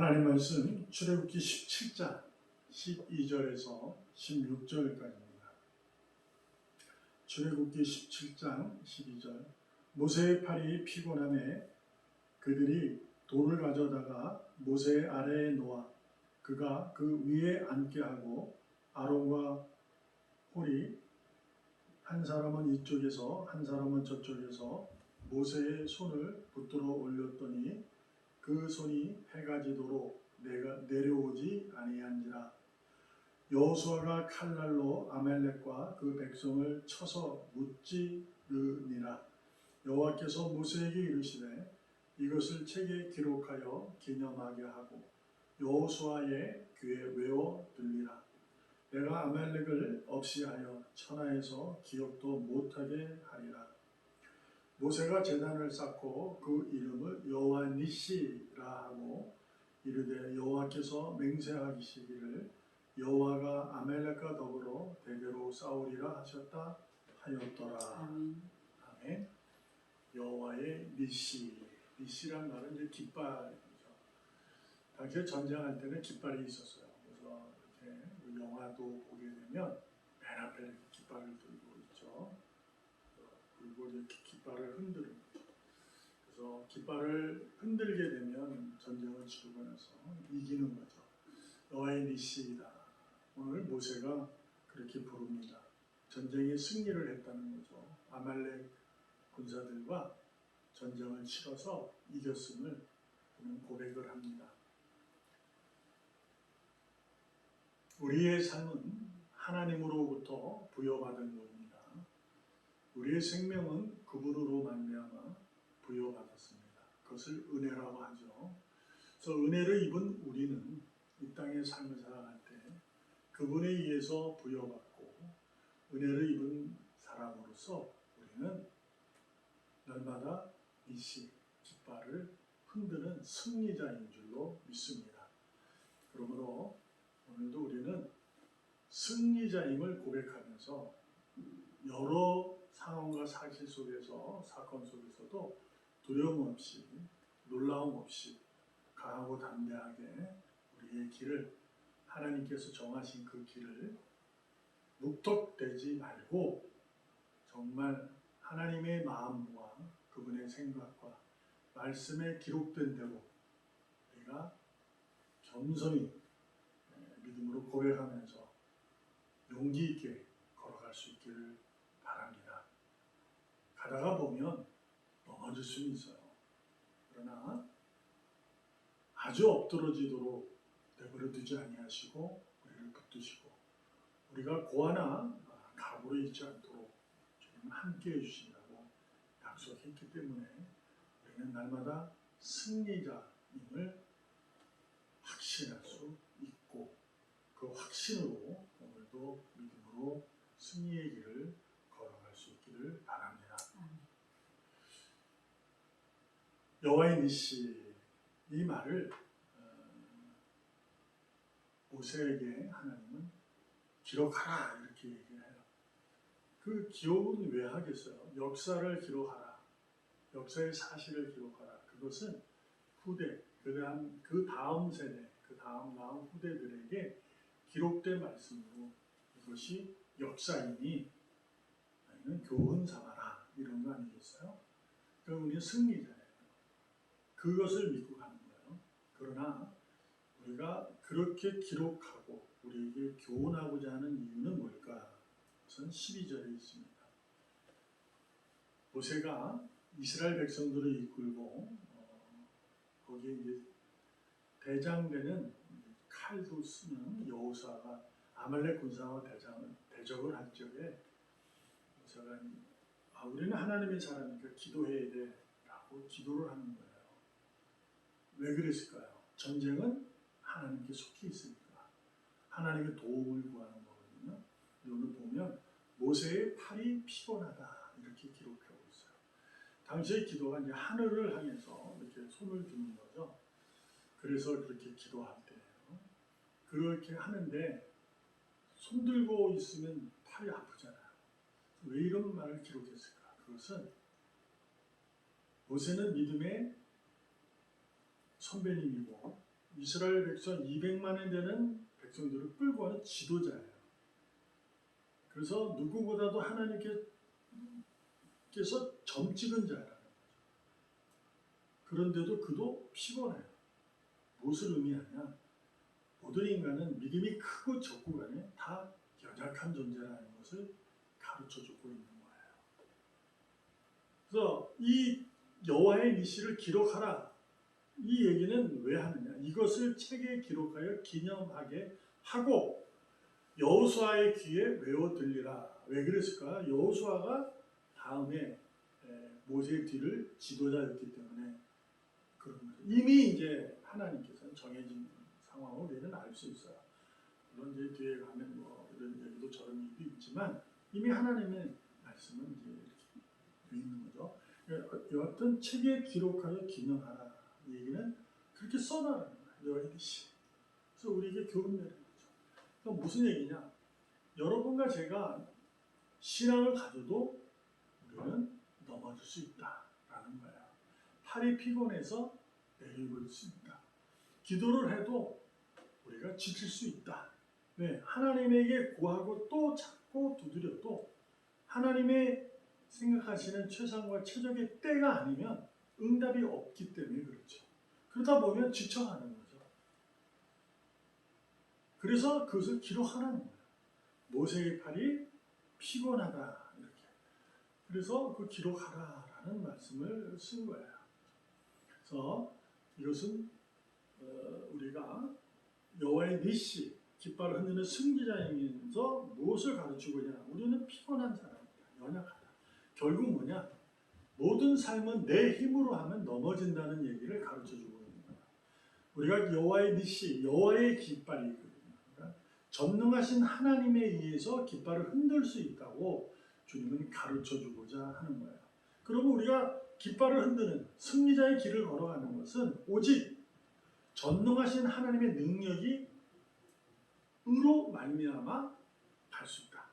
하나님 말씀 출애굽기 17장 12절에서 16절까지입니다. 출애굽기 17장 12절 모세의 팔이 피곤함에 그들이 돌을 가져다가 모세 아래에 놓아 그가 그 위에 앉게 하고 아론과 홀이 한 사람은 이쪽에서 한 사람은 저쪽에서 모세의 손을 붙들어 올렸더니 그 손이 해가 지도록 내려오지 아니한지라. 여호수아가 칼날로 아말렉과 그 백성을 쳐서 무찌르니라. 여호와께서 모세에게 이르시되 이것을 책에 기록하여 기념하게 하고 여호수아의 귀에 외워 들리라. 내가 아말렉을 없이하여 천하에서 기억도 못하게 하리라. 모세가 제단을 쌓고 그 이름을 여호와 니시라 하고 이르되 여호와께서 맹세하시기를 여호와가 아말렉과 더불어 대대로 싸우리라 하셨다 하였더라. 아멘. 여호와의 니시란 말은 이제 깃발이죠. 당시에 전쟁할 때는 깃발이 있었어요. 그래서 이렇게 영화도 보게 되면 맨 앞에 깃발을 들고 있죠. 그리고 이렇게 깃발을 흔드는 거죠. 그래서 깃발을 흔들게 되면 전쟁을 치르고 나서 이기는 거죠. 여호와의 니시이다. 오늘 모세가 그렇게 부릅니다. 전쟁에 승리를 했다는 거죠. 아말렉 군사들과 전쟁을 치러서 이겼음을 그는 고백을 합니다. 우리의 삶은 하나님으로부터 부여받은 것입니다. 우리의 생명은 그분으로 말미암아 부여받았습니다. 그것을 은혜라고 하죠. 그래서 은혜를 입은 우리는 이 땅의 삶을 살아갈 때 그분에 의해서 부여받고 은혜를 입은 사람으로서 우리는 날마다 니시 깃발을 흔드는 승리자인 줄로 믿습니다. 그러므로 오늘도 우리는 승리자임을 고백하면서 여러 상황과 사실 속에서 사건 속에서도 두려움 없이 놀라움 없이 강하고 담대하게 우리의 길을 하나님께서 정하신 그 길을 묵턱되지 말고 정말 하나님의 마음과 그분의 생각과 말씀에 기록된 대로 우리가 겸손히 믿음으로 고백하면서 용기 있게 걸어갈 수 있기를 바랍니다. 가다가 보면 넘어질 수는 있어요. 그러나 아주 엎드러지도록 내버려 두지 아니하시고 우리를 붙드시고 우리가 고하나 가부로 있지 않도록 주님은 함께 해주신다고 약속했기 때문에 우리는 날마다 승리자임을 확신할 수 있고 그 확신으로 오늘도 믿음으로 승리의 길을 걸어갈 수 있기를 바랍니다. 여호와의 니시 이 말을 모세에게 하나님은 기록하라 이렇게 얘기를 해요. 그 기록은 왜 하겠어요? 역사를 기록하라. 역사의 사실을 기록하라. 그것은 후대, 그 다음 세대, 그 다음 후대들에게 기록된 말씀으로 이것이 역사이니 아니면 교훈 삼아라 이런 거 아니겠어요? 그럼 우리는 승리자예요. 그것을 믿고 가는 거예요. 그러나 우리가 그렇게 기록하고 우리에게 교훈하고자 하는 이유는 뭘까? 그것은 12절에 있습니다. 모세가 이스라엘 백성들을 이끌고 거기에 이제 대장되는 칼도 쓰는 여호수아가 아말렉 군사와 대적을 할 적에 모세가 우리는 하나님의 사람이니까 기도해야 돼라고 기도를 하는 거예요. 왜 그랬을까요? 전쟁은 하나님께 속해 있으니까 하나님의 도움을 구하는 거거든요. 오늘 보면 모세의 팔이 피곤하다 이렇게 기록하고 있어요. 당시의 기도가 이제 하늘을 향해서 이렇게 손을 드는 거죠. 그래서 그렇게 기도할 때예요. 그렇게 하는데 손 들고 있으면 팔이 아프잖아요. 왜 이런 말을 기록했을까? 그것은 모세는 믿음의 선배님이고 이스라엘 백성 200만이 되는 백성들을 끌고 가는 지도자예요. 그래서 누구보다도 하나님께서 점 찍은 자라는 거죠. 그런데도 그도 피곤해요. 무엇을 의미하냐? 모든 인간은 믿음이 크고 적고 간에 다 연약한 존재라는 것을 가르쳐주고 있는 거예요. 그래서 이 여호와의 니시를 기록하라. 이 얘기는 왜 하느냐? 이것을 책에 기록하여 기념하게 하고 여호수아의 귀에 외워 들리라. 왜 그랬을까? 여호수아가 다음에 모세의 뒤를 지도자였기 때문에 그런 거죠. 이미 이제 하나님께서는 정해진 상황을 우리는 알 수 있어요. 물론 이제 뒤에 가면 뭐 이런 얘기도 저런 얘기도 있지만 이미 하나님의 말씀은 이제 이렇게 돼 있는 거죠. 여하튼 책에 기록하여 기념하라. 이 얘기는 그렇게 써놔라는 거예요. 여호와이시. 그래서 우리에게 교훈 내리는 거죠. 그럼 무슨 얘기냐? 여러분과 제가 신앙을 가져도 우리는 넘어질 수 있다라는 거예요. 팔이 피곤해서 내려올 수 있다. 기도를 해도 우리가 지칠 수 있다. 네, 하나님에게 구하고 또 찾고 두드려도 하나님의 생각하시는 최상과 최적의 때가 아니면 응답이 없기 때문에 그렇죠. 그러다 보면 지쳐가는 거죠. 그래서 그것을 기록하라는 거예요. 모세의 팔이 피곤하다 이렇게. 그래서 그 기록하라라는 말씀을 쓴 거예요. 그래서 이것은 우리가 여호와의 니시 깃발을 흔드는 승리자이면서 무엇을 가르치고 있냐? 우리는 피곤한 사람이다. 연약하다. 결국 뭐냐? 모든 삶은 내 힘으로 하면 넘어진다는 얘기를 가르쳐주고 있는 거야. 우리가 여호와의 니시, 여호와의 깃발이거든요. 그러니까 전능하신 하나님에 의해서 깃발을 흔들 수 있다고 주님은 가르쳐주고자 하는 거예요. 그러면 우리가 깃발을 흔드는 승리자의 길을 걸어가는 것은 오직 전능하신 하나님의 능력이 으로 말미암아 갈 수 있다.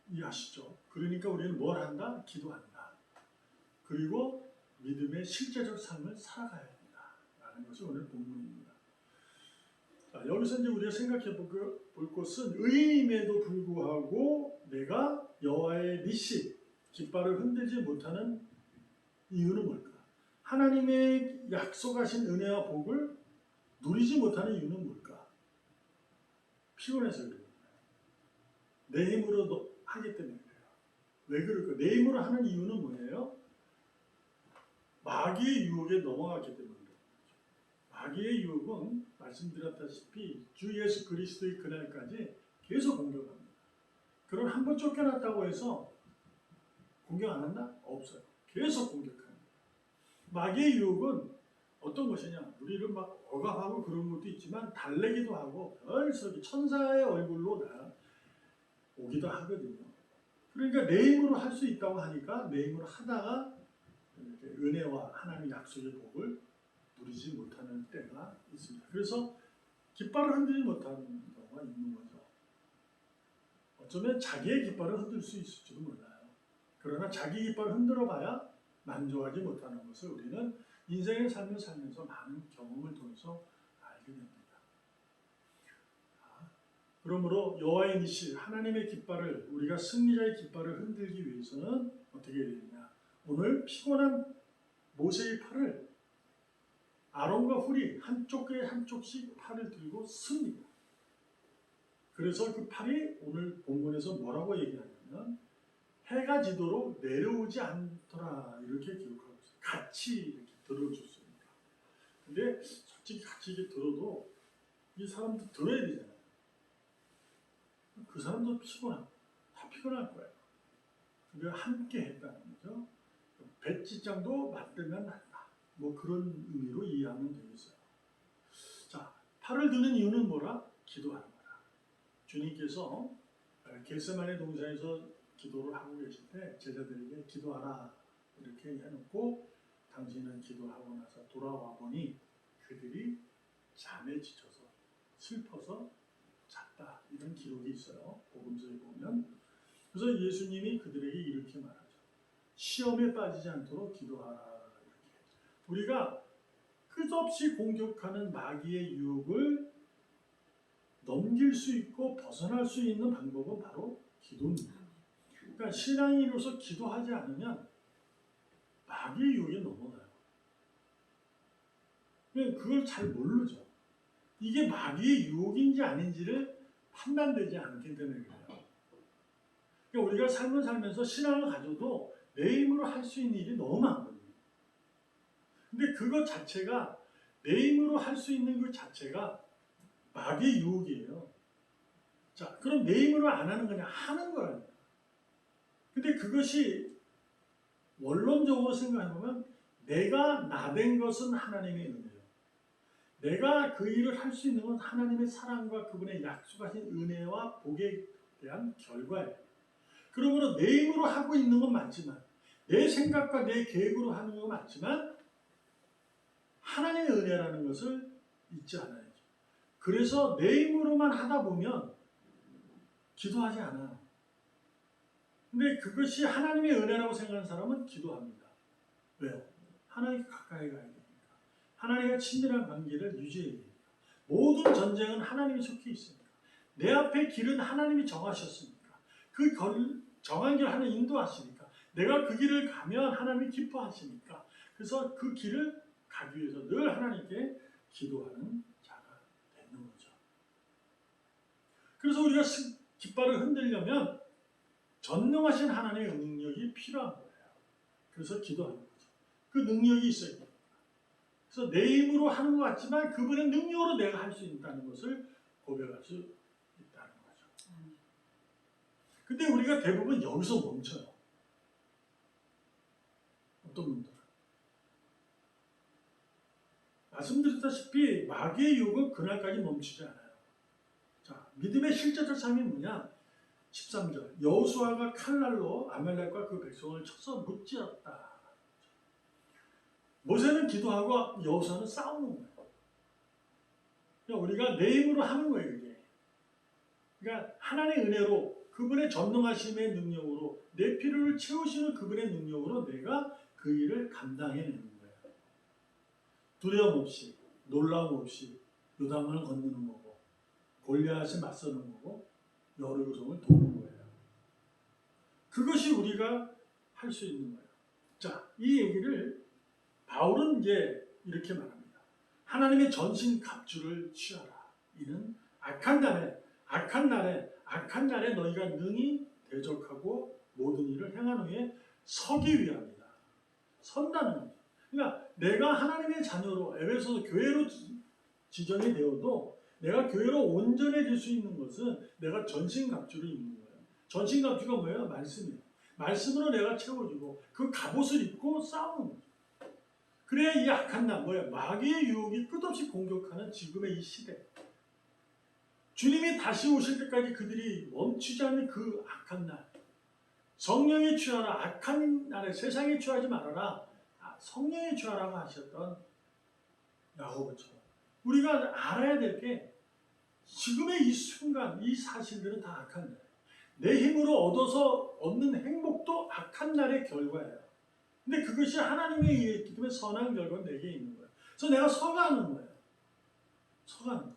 이해하시죠? 그러니까 우리는 뭘 한다? 기도한다. 그리고 믿음의 실제적 삶을 살아가야 된다. 라는 것이 오늘 본문입니다. 자, 여기서 이제 우리가 생각해 볼 것은 의임에도 불구하고 내가 여호와의 니시, 깃발을 흔들지 못하는 이유는 뭘까? 하나님의 약속하신 은혜와 복을 누리지 못하는 이유는 뭘까? 피곤해서 그래요. 내 힘으로 하기 때문에 그래요. 왜 그럴까? 내 힘으로 하는 이유는 뭐예요? 마귀의 유혹에 넘어갔기 때문에 그래요. 마귀의 유혹은 말씀드렸다시피 주 예수 그리스도의 그날까지 계속 공격합니다. 그럼 한 번 쫓겨났다고 해서 공격 안 한다? 없어요. 계속 공격합니다. 마귀의 유혹은 어떤 것이냐? 우리를 막 억압하고 그런 것도 있지만 달래기도 하고 별석이 천사의 얼굴로 오기도 하거든요. 그러니까 내 힘으로 할 수 있다고 하니까 내 힘으로 하다가 은혜와 하나님의 약속의 복을 누리지 못하는 때가 있습니다. 그래서 깃발을 흔들지 못하는 경우가 있는 거죠. 어쩌면 자기의 깃발을 흔들 수 있을지도 몰라요. 그러나 자기 깃발을 흔들어 봐야 만족하지 못하는 것을 우리는 인생의 삶을 살면서 많은 경험을 통해서 알게 됩니다. 그러므로 여호와의 니시, 하나님의 깃발을, 우리가 승리자의 깃발을 흔들기 위해서는 어떻게 해야 되느냐? 오늘 피곤한 모세의 팔을 아론과 훌이 한쪽에 한쪽씩 팔을 들고 씁니다. 그래서 그 팔이 오늘 본문에서 뭐라고 얘기하냐면 해가 지도록 내려오지 않더라 이렇게 기록하고 있어요. 같이 이렇게 들어줬습니다. 근데 솔직히 같이 이렇게 들어도 이 사람도 들어야 되잖아요. 그 사람도 피곤하고 다 피곤할 거예요. 근데 함께 했다는 거죠. 배지장도 맞들면 난다. 뭐 그런 의미로 이해하면 되겠어요. 자, 팔을 드는 이유는 뭐라? 기도하는 거라. 주님께서 겟세마네 동산에서 기도를 하고 계실 때 제자들에게 기도하라 이렇게 해놓고 당신은 기도하고 나서 돌아와 보니 그들이 잠에 지쳐서 슬퍼서 잤다. 이런 기록이 있어요. 복음서에 보면. 그래서 예수님이 그들에게 이렇게 말하죠. 시험에 빠지지 않도록 기도하라. 이렇게. 우리가 끝없이 공격하는 마귀의 유혹을 넘길 수 있고 벗어날 수 있는 방법은 바로 기도입니다. 그러니까 신앙인으로서 기도하지 않으면 마귀의 유혹에 넘어가요. 그걸 잘 모르죠. 이게 마귀의 유혹인지 아닌지를 판단되지 않기 때문에 그래요. 그러니까 우리가 삶을 살면서 신앙을 가져도 내 힘으로 할 수 있는 일이 너무 많거든요. 근데 그것 자체가 내 힘으로 할 수 있는 그 자체가 마귀의 유혹이에요. 자, 그럼 내 힘으로 안 하는 거냐? 하는 거랍니다. 근데 그것이 원론적으로 생각해보면 내가 나된 것은 하나님의 은혜예요. 내가 그 일을 할 수 있는 건 하나님의 사랑과 그분의 약속하신 은혜와 복에 대한 결과예요. 그러므로 내 힘으로 하고 있는 건 맞지만 내 생각과 내 계획으로 하는 건 맞지만 하나님의 은혜라는 것을 잊지 않아야죠. 그래서 내 힘으로만 하다 보면 기도하지 않아요. 근데 그것이 하나님의 은혜라고 생각하는 사람은 기도합니다. 왜요? 하나님께 가까이 가야 되니까. 하나님과 친밀한 관계를 유지해야 됩니다. 모든 전쟁은 하나님이 속해 있습니다. 내 앞에 길은 하나님이 정하셨으니까. 그 정한 길 하나님 인도하시니까. 내가 그 길을 가면 하나님이 기뻐하시니까. 그래서 그 길을 가기 위해서 늘 하나님께 기도하는 자가 되는 거죠. 그래서 우리가 깃발을 흔들려면 전능하신 하나님의 능력이 필요한 거예요. 그래서 기도하는 거죠. 그 능력이 있어야 됩니다. 그래서 내 힘으로 하는 것 같지만 그분의 능력으로 내가 할 수 있다는 것을 고백할 수 있다는 거죠. 근데 우리가 대부분 여기서 멈춰요. 어떤 분들은. 말씀드렸다시피 마귀의 유혹은 그날까지 멈추지 않아요. 자, 믿음의 실제적 삶이 뭐냐? 13절 여호수아가 칼날로 아말렉과 그 백성을 쳐서 무찌렀다. 모세는 기도하고 여호수아는 싸우는 거예요. 그러니까 우리가 내 힘으로 하는 거예요. 이게. 그러니까 하나님의 은혜로 그분의 전능하심의 능력으로 내 필요를 채우시는 그분의 능력으로 내가 그 일을 감당해내는 거예요. 두려움 없이 놀라움 없이 요단강을 건너는 거고 골리앗에 맞서는 거고 여리고성을 도는 거예요. 그것이 우리가 할 수 있는 거예요. 자, 이 얘기를 바울은 이제 이렇게 말합니다. 하나님의 전신 갑주를 취하라. 이는 악한 날에 너희가 능히 대적하고 모든 일을 행한 후에 서기 위함이다. 선다는 거죠. 그러니까 내가 하나님의 자녀로 에베소서 교회로 지정이 되어도 내가 교회로 온전해질 수 있는 것은 내가 전신갑주를 입는 거예요. 전신갑주가 뭐예요? 말씀이에요. 말씀으로 내가 채워지고 그 갑옷을 입고 싸우는 거죠. 그래야 이 악한 날, 마귀의 유혹이 끝없이 공격하는 지금의 이 시대. 주님이 다시 오실 때까지 그들이 멈추지 않는 그 악한 날. 성령에 취하라. 악한 날에 세상에 취하지 말아라. 성령에 취하라고 하셨던 야고보처럼. 우리가 알아야 될 게 지금의 이 순간, 이 사실들은 다 악한 날. 내 힘으로 얻는 행복도 악한 날의 결과예요. 근데 그것이 하나님에 의했기 때문에 선한 결과는 내게 있는 거예요. 그래서 내가 서가는 거예요. 서가는 거예요.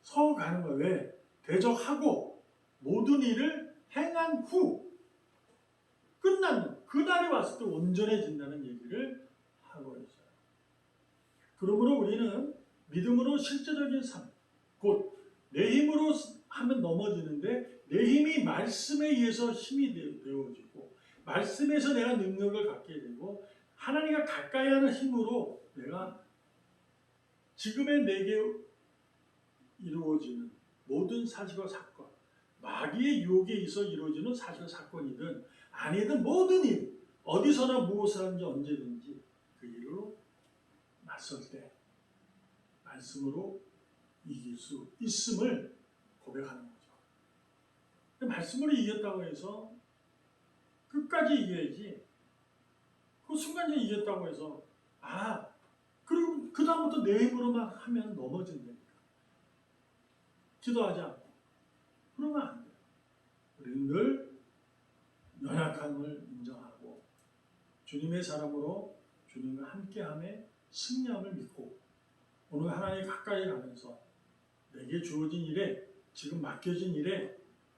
서가는 거예요. 왜? 대적하고 모든 일을 행한 후 끝나는 그 날이 왔을 때 온전해진다는 얘기를 하고 있어요. 그러므로 우리는 믿음으로 실제적인 삶, 곧 내 힘으로 하면 넘어지는데 내 힘이 말씀에 의해서 힘이 되어지고 말씀에서 내가 능력을 갖게 되고 하나님과 가까이 하는 힘으로 내가 지금의 내게 이루어지는 모든 사실과 사건, 마귀의 유혹에 의해서 이루어지는 사실과 사건이든 아니든 모든 일, 어디서나 무엇을 하든지 언제든지 그 일로 맞설 때 말씀으로 이길 수 있음을 고백하는 거죠. 말씀으로 이겼다고 해서 끝까지 이겨야지. 그 순간에 이겼다고 해서 그리고 그 다음부터 내 힘으로만 하면 넘어진다니까. 기도하지 않고 그러면 안 돼요. 우리는 늘 연약함을 인정하고 주님의 사람으로 주님과 함께함에 승리함을 믿고 오늘 하나님 가까이 가면서 내게 주어진 일에 지금 맡겨진 일에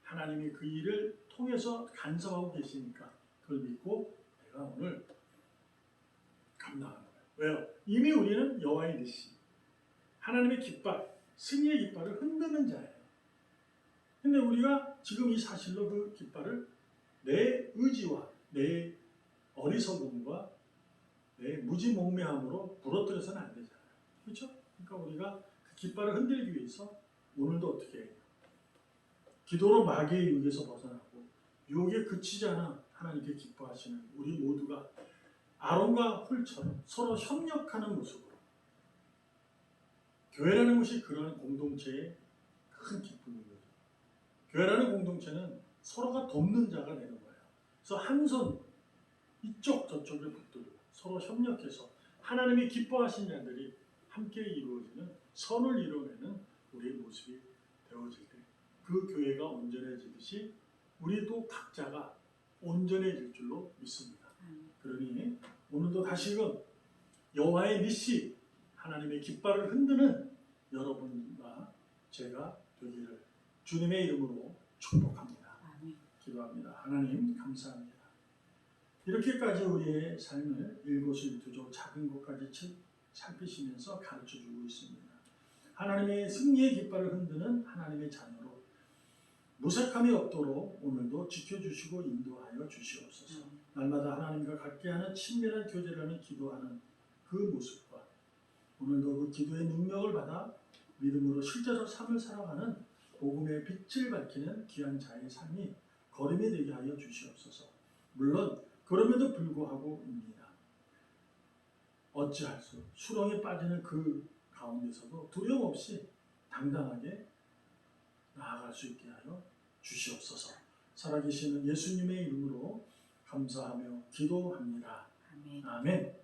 하나님이 그 일을 통해서 간섭하고 계시니까 그걸 믿고 내가 오늘 감당하는 거예요. 왜요? 이미 우리는 여호와의 니시 하나님의 깃발, 승리의 깃발을 흔드는 자예요. 근데 우리가 지금 이 사실로 그 깃발을 내 의지와 내 어리석음과 내 무지몽매함으로 부러뜨려서는 안 되잖아요. 그렇죠? 그러니까 우리가 그 깃발을 흔들기 위해서 오늘도 어떻게 해요? 기도로 마귀의 유혹에서 벗어나고 유혹에 그치지 않아 하나님께 기뻐하시는 우리 모두가 아론과 홀처럼 서로 협력하는 모습으로 교회라는 것이 그러한 공동체의 큰 기쁨인 거죠. 교회라는 공동체는 서로가 돕는 자가 되는 거예요. 그래서 한 손 이쪽 저쪽을 붙들고 서로 협력해서 하나님이 기뻐하신 자들이 함께 이루어지는 선을 이루어내는 우리의 모습이 되어질 때 그 교회가 온전해지듯이 우리도 각자가 온전해질 줄로 믿습니다. 그러니 오늘도 다시금 여호와의 니시 하나님의 깃발을 흔드는 여러분과 제가 되기를 주님의 이름으로 축복합니다. 기도합니다. 하나님 감사합니다. 이렇게까지 우리의 삶을 일거수일투족 작은 것까지 살피시면서 가르쳐주고 있습니다. 하나님의 승리의 깃발을 흔드는 하나님의 자녀로 무색함이 없도록 오늘도 지켜주시고 인도하여 주시옵소서. 날마다 하나님과 같게 하는 친밀한 교제를 하며 기도하는 그 모습과 오늘도 그 기도의 능력을 받아 믿음으로 실제로 삶을 살아가는 복음의 빛을 밝히는 귀한 자의 삶이 걸음이 되게 하여 주시옵소서. 물론 그럼에도 불구하고입니다. 어찌할 수 수렁에 빠지는 그 가운데서도 두려움 없이 당당하게 나아갈 수 있게 하여 주시옵소서. 살아계시는 예수님의 이름으로 감사하며 기도합니다. 아멘.